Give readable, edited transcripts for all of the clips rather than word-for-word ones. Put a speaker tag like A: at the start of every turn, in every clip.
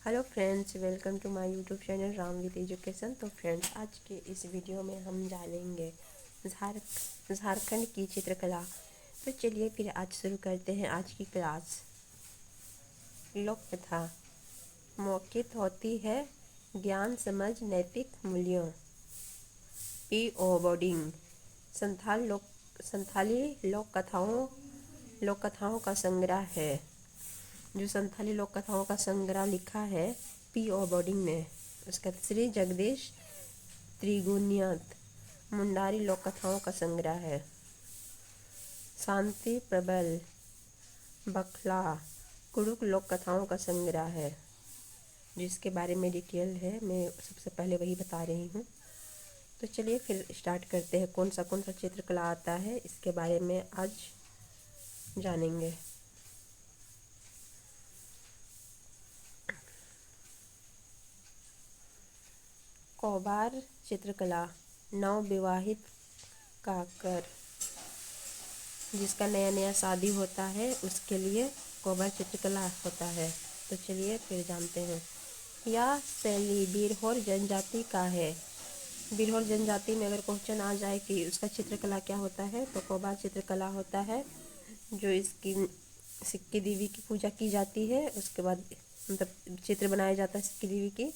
A: Hello friends, welcome to my YouTube channel Ram with education. तो friends, आज के इस वीडियो में हम जानेंगे झारखंड की चित्रकला। तो चलिए फिर आज शुरू करते हैं आज की क्लास। लोक कथा मौखिक होती है ज्ञान समझ नैतिक मूल्यों। बोर्डिंग संथाली लोक कथाओं का संग्रह है। जो संथाली लोक कथाओं का संग्रह लिखा है P.O. बोर्डिंग ने। उसका श्री जगदीश त्रिगुणियत मुंडारी लोक कथाओं का संग्रह है। शांति प्रबल बखला कुरुक लोक कथाओं का संग्रह है, जिसके बारे में डिटेल है, मैं सबसे पहले वही बता रही हूँ। तो चलिए फिर स्टार्ट करते हैं। कौन सा चित्रकला आता है इसके बारे में आज जानेंगे। कौबार चित्रकला नवविवाहित का कर, जिसका नया नया शादी होता है उसके लिए कौबार चित्रकला होता है। तो चलिए फिर जानते हैं। यह शैली बिरहोर जनजाति का है। बिरहोर जनजाति में अगर क्वेश्चन आ जाए कि उसका चित्रकला क्या होता है, तो कौबार चित्रकला होता है। जो इसकी सिक्की देवी की पूजा की जाती है, उसके बाद मतलब चित्र बनाया जाता है सिक्की देवी की।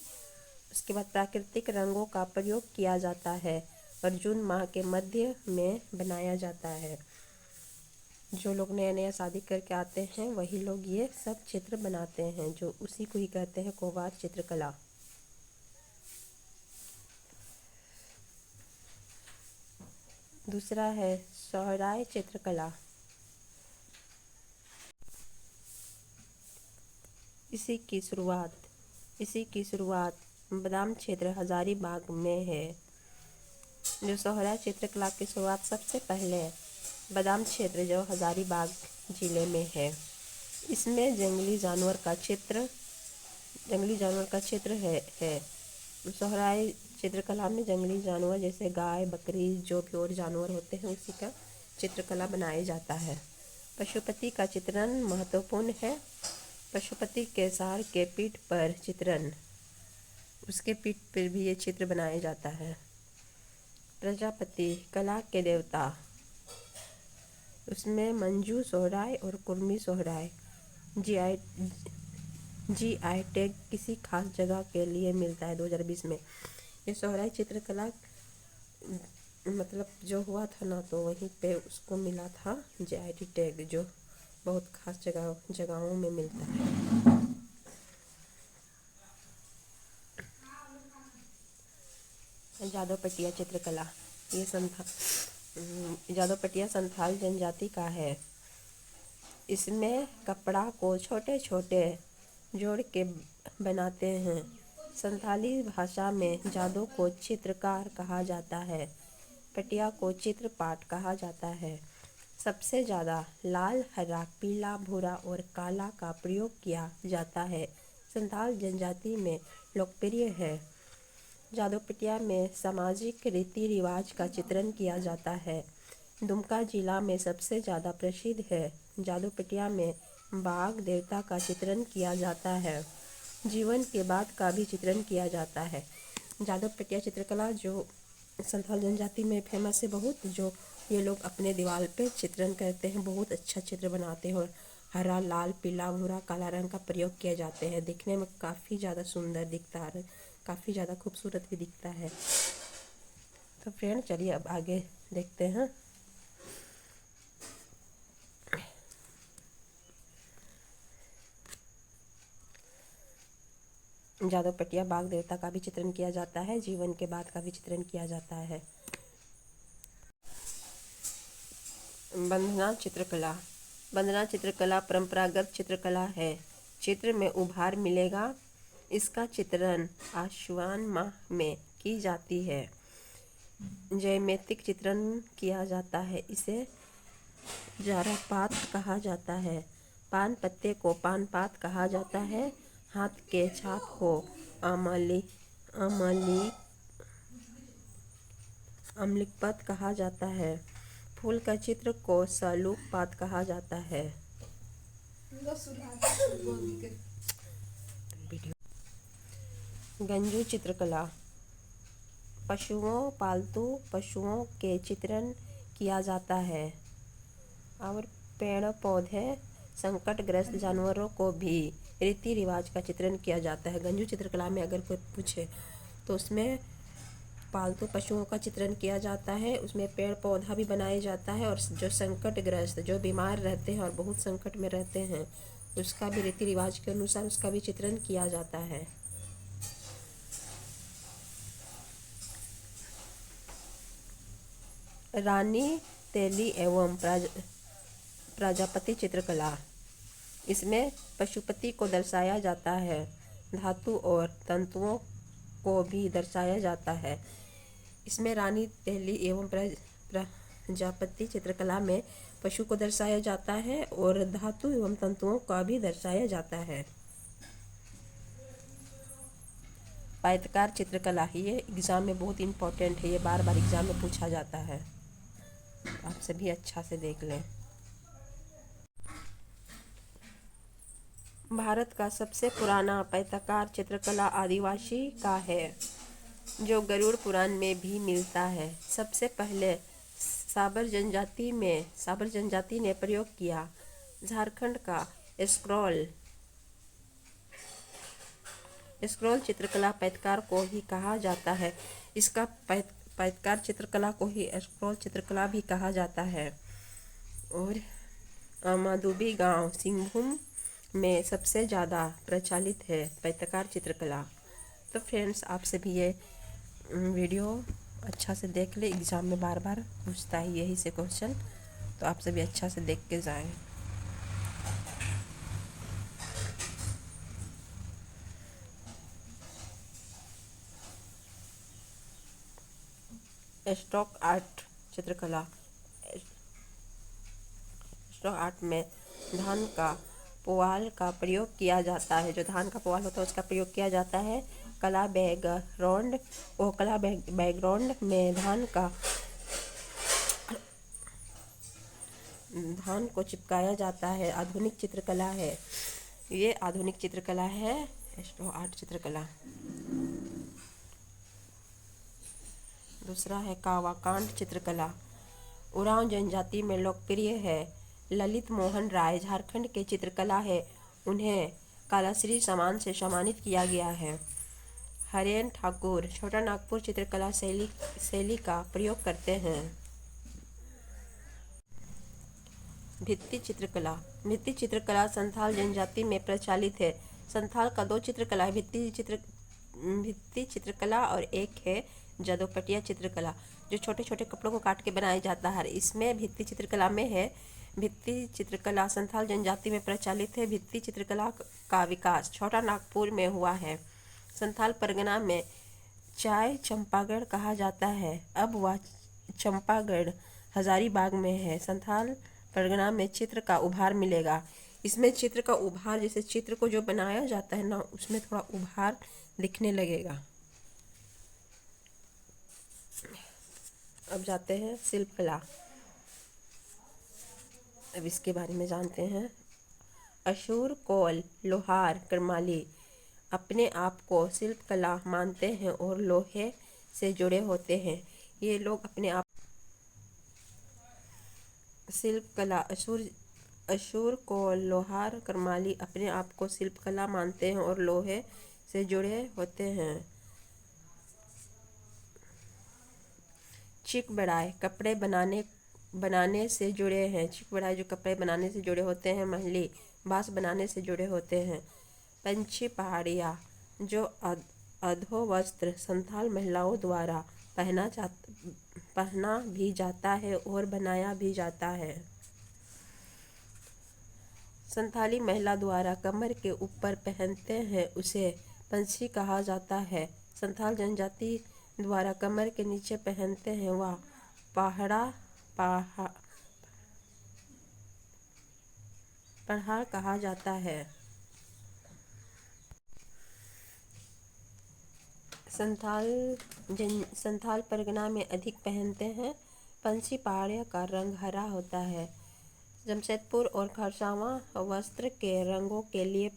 A: उसके बाद प्राकृतिक रंगों का प्रयोग किया जाता है और जून माह के मध्य में बनाया जाता है। जो लोग नया नया शादी करके आते हैं वही लोग ये सब चित्र बनाते हैं, जो उसी को ही कहते हैं कौबार चित्रकला। दूसरा है सोहराय चित्रकला। इसी की शुरुआत बादाम क्षेत्र हजारीबाग में है। जो सोहराय चित्रकला की शुरुआत सबसे पहले बादाम क्षेत्र जो हजारीबाग जिले में है। इसमें जंगली जानवर का चित्र है। सोहराय चित्रकला में जंगली जानवर जैसे गाय बकरी जो भी और जानवर होते हैं उसी का चित्रकला बनाया जाता है। पशुपति का चित्रण महत्वपूर्ण है। पशुपति के सार के पीठ पर चित्रण, उसके पीठ पर भी ये चित्र बनाया जाता है। प्रजापति कला के देवता, उसमें मंजू सोहराय और कुर्मी सोहराय GI टैग किसी खास जगह के लिए मिलता है 2020 में। ये सोहराय चित्रकला मतलब जो हुआ था ना, तो वहीं पे उसको मिला था GI टैग, जो बहुत खास जगहों में मिलता है। जादोपटिया चित्रकला ये जादोपटिया संथाल जनजाति का है। इसमें कपड़ा को छोटे छोटे जोड़ के बनाते हैं। संथाली भाषा में जादू को चित्रकार कहा जाता है। पटिया को चित्रपाट कहा जाता है। सबसे ज़्यादा लाल हरा पीला भूरा और काला का प्रयोग किया जाता है। संथाल जनजाति में लोकप्रिय है। जादोपटिया में सामाजिक रीति रिवाज का चित्रण किया जाता है। दुमका जिला में सबसे ज़्यादा प्रसिद्ध है। जादोपटिया में बाघ देवता का चित्रण किया जाता है। जीवन के बाद का भी चित्रण किया जाता है। जादोपटिया चित्रकला जो संथाल जनजाति में फेमस है बहुत, जो ये लोग अपने दीवार पे चित्रण करते हैं, बहुत अच्छा चित्र बनाते हैं और हरा लाल पीला भूरा काला रंग का प्रयोग किए जाते हैं। दिखने में काफ़ी ज़्यादा सुंदर दिखता है, काफ़ी ज़्यादा खूबसूरत भी दिखता है। तो फ्रेंड चलिए अब आगे देखते हैं। जादोपटिया बाघ देवता का भी चित्रण किया जाता है। जीवन के बाद का भी चित्रण किया जाता है। बंधना चित्रकला परंपरागत चित्रकला है। चित्र में उभार मिलेगा। इसका चित्रण आश्वान माह में की जाती है। जैमितिक चित्रण किया जाता है। इसे जारापात कहा जाता है। पान पत्ते को पानपात कहा जाता है। हाथ के छाप को अमलिकपात कहा जाता है। फूल का चित्र को सलूकपात कहा जाता है। गंजू चित्रकला, पालतू पशुओं के चित्रण किया जाता है। और पेड़ पौधे, संकटग्रस्त जानवरों को भी रीति रिवाज का चित्रण किया जाता है। गंजू चित्रकला में अगर कोई पूछे तो उसमें पालतू पशुओं का चित्रण किया जाता है, उसमें पेड़ पौधा भी बनाया जाता है, और जो संकटग्रस्त, जो बीमार रहते हैं और बहुत संकट में रहते हैं, उसका भी रीति रिवाज के अनुसार उसका भी चित्रण किया जाता है। रानी तेली एवं प्रजापति चित्रकला, इसमें पशुपति को दर्शाया जाता है, धातु और तंतुओं को भी दर्शाया जाता है। इसमें रानी तेली एवं प्रजापति चित्रकला में पशु को दर्शाया जाता है और धातु एवं तंतुओं का भी दर्शाया जाता है। पायतकार चित्रकला, ये एग्जाम में बहुत इम्पोर्टेंट है, ये बार बार एग्जाम में पूछा जाता है, आप सभी अच्छा से देख लें। भारत का सबसे पुराना पायतकार चित्रकला आदिवासी का है, जो गरुड़ पुराण में भी मिलता है। सबसे पहले साबर जनजाति ने प्रयोग किया। झारखंड का स्क्रॉल चित्रकला पायतकार को ही कहा जाता है। इसका पायतकार चित्रकला को ही स्क्रॉल चित्रकला भी कहा जाता है। और माधुबी गांव सिंहभूम में सबसे ज़्यादा प्रचलित है पायतकार चित्रकला। तो फ्रेंड्स, आप सभी ये वीडियो अच्छा से देख ले, एग्ज़ाम में बार बार पूछता है यही से क्वेश्चन, तो आप सभी अच्छा से देख के जाएं। स्टॉक आर्ट चित्रकला, स्टॉक आर्ट में धान का पुआल का प्रयोग किया जाता है। जो धान का पुआल होता है उसका प्रयोग किया जाता है। कला बैकग्राउंड में धान को चिपकाया जाता है। आधुनिक चित्रकला है, ये आधुनिक चित्रकला है स्टॉक आर्ट चित्रकला। दूसरा है कावाकांड चित्रकला, उरांव जनजाति में लोकप्रिय है। ललित मोहन राय झारखंड के चित्रकला है, उन्हें कलाश्री सम्मान से सम्मानित किया गया है। हरेन ठाकुर छोटा नागपुर चित्रकला शैली का प्रयोग करते हैं। भित्ति चित्रकला संथाल जनजाति में प्रचलित है। संथाल का दो चित्रकला है, भित्ति चित्रकला और एक है जदोपटिया चित्रकला, जो छोटे छोटे कपड़ों को काट के बनाया जाता है। इसमें भित्ति चित्रकला में है। भित्ति चित्रकला संथाल जनजाति में प्रचलित है। भित्ति चित्रकला का विकास छोटा नागपुर में हुआ है। संथाल परगना में चाय चंपागढ़ कहा जाता है, अब वह चंपागढ़ हजारीबाग में है। संथाल परगना में चित्र का उभार मिलेगा। इसमें चित्र का उभार, जैसे चित्र को जो बनाया जाता है ना, उसमें थोड़ा उभार दिखने लगेगा। अब जाते हैं शिल्पकला, अब इसके बारे में जानते हैं। अशूर, कोल, लोहार, करमाली अपने आप को शिल्पकला मानते हैं और लोहे से जुड़े होते हैं। ये लोग अपने आप शिल्पकला अशूर, कोल, लोहार, करमाली अपने आप को शिल्पकला मानते हैं और लोहे से जुड़े होते हैं। चिक बढ़ाए कपड़े बनाने से जुड़े हैं। चिक बढ़ाए जो कपड़े बनाने से जुड़े होते हैं। महली बांस बनाने से जुड़े होते हैं। पंछी पहाड़िया जो अधोवस्त्र संथाल महिलाओं द्वारा पहना भी जाता है और बनाया भी जाता है। संथाली महिला द्वारा कमर के ऊपर पहनते हैं उसे पंछी कहा जाता है। संथाल जनजाति द्वारा कमर के नीचे पहनते हैं वह पहाड़ कहा जाता है। संथाल परगना में अधिक पहनते हैं। पंछी पहाड़िया का रंग हरा होता है। जमशेदपुर और खरसावां वस्त्र के रंगों के लिए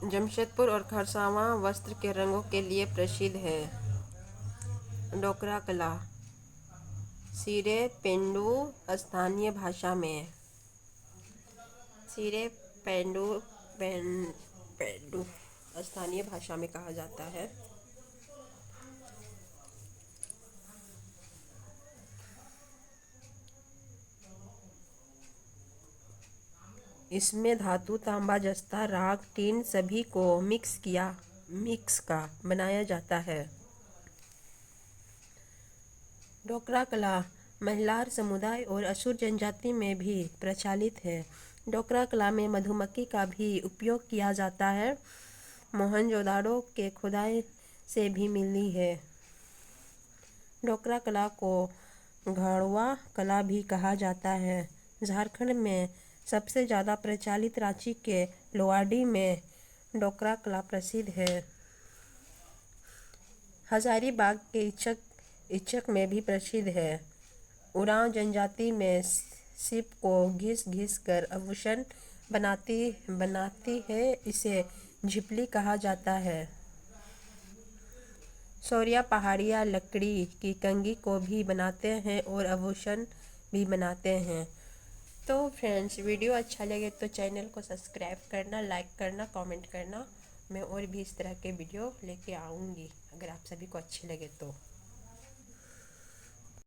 A: जमशेदपुर और खरसावां वस्त्र के रंगों के लिए प्रसिद्ध है। डोकरा कला। सिरे पेंडु स्थानीय भाषा में सिरे पेंडु पेंडु स्थानीय भाषा में कहा जाता है। इसमें धातु, तांबा, जस्ता, राग, टीन सभी को मिक्स का बनाया जाता है। डोकरा कला महिलार समुदाय और असुर जनजाति में भी प्रचलित है। डोकरा कला में मधुमक्खी का भी उपयोग किया जाता है। मोहनजोदाड़ो के खुदाई से भी मिली है। डोकरा कला को घड़वा कला भी कहा जाता है। झारखंड में सबसे ज़्यादा प्रचलित रांची के लोहाड़ी में डोकरा कला प्रसिद्ध है। हजारीबाग के इचक में भी प्रसिद्ध है। उरांव जनजाति में सीप को घिस घिस कर आभूषण बनाती है। इसे झिपली कहा जाता है। सौरिया पहाड़िया लकड़ी की कंघी को भी बनाते हैं और आभूषण भी बनाते हैं। तो फ्रेंड्स, वीडियो अच्छा लगे तो चैनल को सब्सक्राइब करना, लाइक करना, कमेंट करना। मैं और भी इस तरह के वीडियो लेके आऊँगी अगर आप सभी को अच्छे लगे तो।